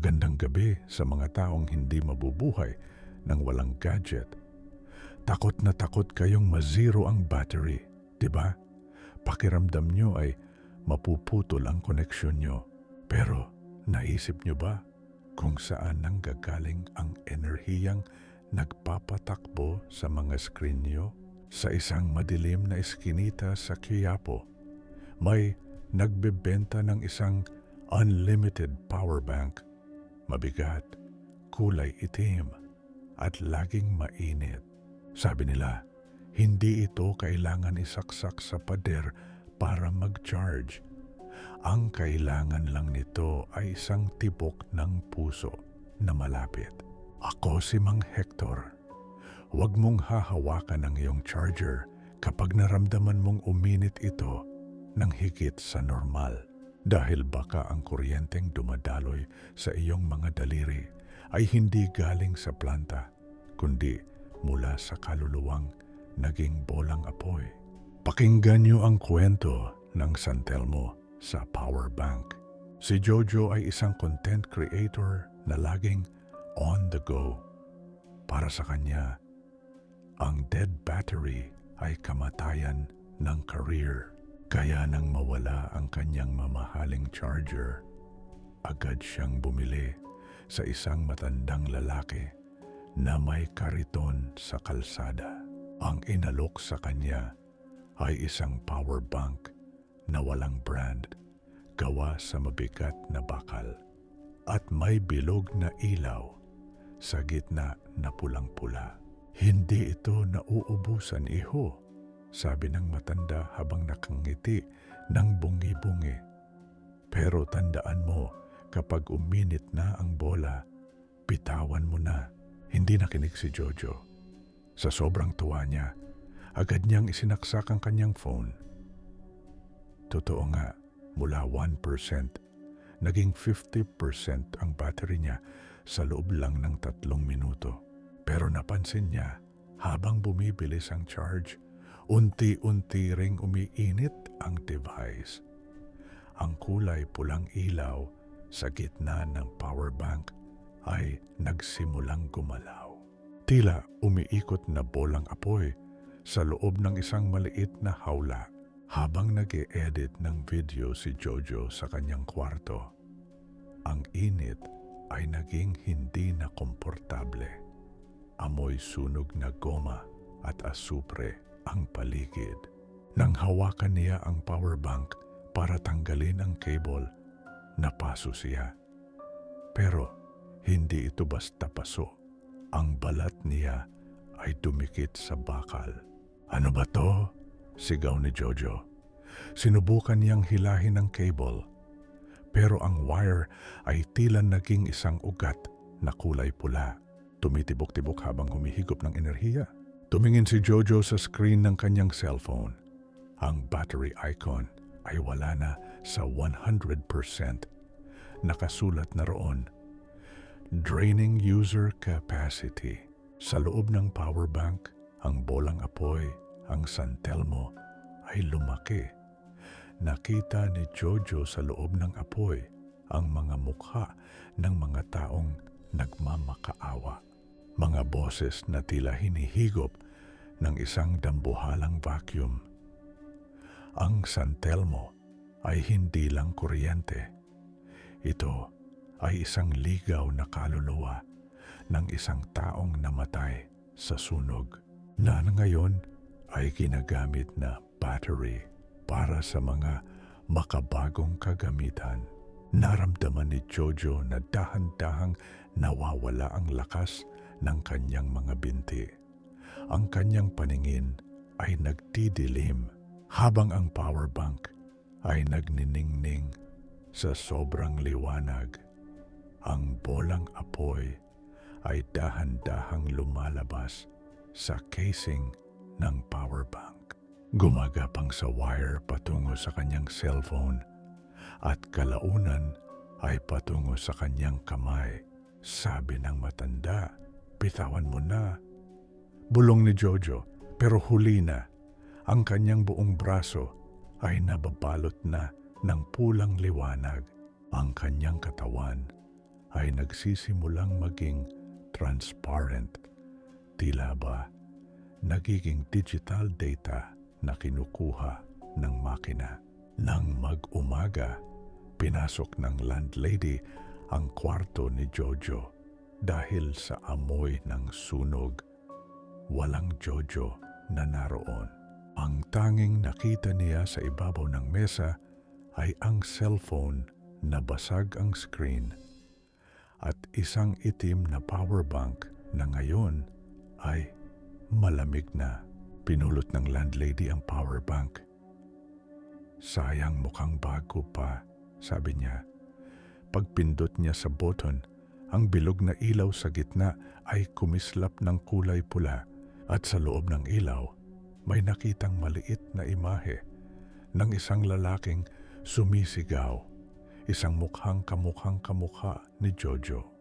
Magandang gabi sa mga taong hindi mabubuhay ng walang gadget. Takot na takot kayong ma-zero ang battery, di ba? Pakiramdam nyo ay mapuputol ang koneksyon nyo. Pero naisip nyo ba kung saan nanggagaling ang enerhiyang nagpapatakbo sa mga screen nyo? Sa isang madilim na eskinita sa Quiapo, may nagbebenta ng isang unlimited power bank. Mabigat, kulay itim, at laging mainit. Sabi nila, hindi ito kailangan isaksak sa pader para mag-charge. Ang kailangan lang nito ay isang tibok ng puso na malapit. Ako si Mang Hector. Huwag mong hahawakan ang iyong charger kapag naramdaman mong uminit ito ng higit sa normal. Dahil baka ang kuryenteng dumadaloy sa iyong mga daliri ay hindi galing sa planta, kundi mula sa kaluluwang naging bolang apoy. Pakinggan niyo ang kwento ng San Telmo sa Power Bank. Si Jojo ay isang content creator na laging on the go. Para sa kanya, ang dead battery ay kamatayan ng career. Kaya nang mawala ang kanyang mamahaling charger, agad siyang bumili sa isang matandang lalaki na may kariton sa kalsada. Ang inalok sa kanya ay isang power bank na walang brand, gawa sa mabigat na bakal at may bilog na ilaw sa gitna na pulang-pula. Hindi ito nauubusan, iho, sabi ng matanda habang nakangiti ng bungi-bungi. Pero tandaan mo, kapag uminit na ang bola, bitawan mo na. Hindi nakinig si Jojo. Sa sobrang tuwa niya, agad niyang isinaksak ang kanyang phone. Totoo nga, mula 1%, naging 50% ang battery niya sa loob lang ng 3 minuto. Pero napansin niya, habang bumibilis ang charge, unti-unti ring umiinit ang device. Ang kulay pulang ilaw sa gitna ng power bank ay nagsimulang gumalaw. Tila umiikot na bolang apoy sa loob ng isang maliit na hawla. Habang nag-e-edit ng video si Jojo sa kanyang kwarto, ang init ay naging hindi na komportable. Amoy sunog na goma at asupre ang paligid. Nang hawakan niya ang power bank para tanggalin ang cable, napaso siya. Pero hindi ito basta paso. Ang balat niya ay dumikit sa bakal. Ano ba to? Sigaw ni Jojo. Sinubukan niyang hilahin ang cable, pero ang wire ay tila naging isang ugat na kulay pula. Tumitibok-tibok habang humihigop ng enerhiya. Tumingin si Jojo sa screen ng kanyang cellphone. Ang battery icon ay wala na sa 100%. Nakasulat na roon, draining user capacity. Sa loob ng power bank, ang bolang apoy, ang San Telmo, ay lumaki. Nakita ni Jojo sa loob ng apoy ang mga mukha ng mga taong nagmamakaawa. Mga boses na tila hinihigop ng isang dambuhalang vacuum. Ang San Telmo ay hindi lang kuryente. Ito ay isang ligaw na kaluluwa ng isang taong namatay sa sunog na ngayon ay ginagamit na battery para sa mga makabagong kagamitan. Naramdaman ni Jojo na dahan-dahang nawawala ang lakas ng kanyang mga binti. Ang kanyang paningin ay nagdidilim habang ang power bank ay nagniningning sa sobrang liwanag. Ang bolang apoy ay dahan-dahang lumalabas sa casing ng power bank. Gumagapang sa wire patungo sa kanyang cellphone at kalaunan ay patungo sa kanyang kamay. Sabi ng matanda, bitawan mo na. Bulong ni Jojo, pero huli na. Ang kanyang buong braso ay nababalot na ng pulang liwanag. Ang kanyang katawan ay nagsisimulang maging transparent. Tila ba nagiging digital data na kinukuha ng makina. Nang mag-umaga, pinasok ng landlady ang kwarto ni Jojo dahil sa amoy ng sunog. Walang Jojo na naroon. Ang tanging nakita niya sa ibabaw ng mesa ay ang cellphone na basag ang screen at isang itim na power bank na ngayon ay malamig na. Pinulot ng landlady ang power bank. Sayang, mukhang bago pa, sabi niya. Pagpindot niya sa button, ang bilog na ilaw sa gitna ay kumislap ng kulay pula at sa loob ng ilaw may nakitang maliit na imahe ng isang lalaking sumisigaw, isang mukhang kamukha ni Jojo.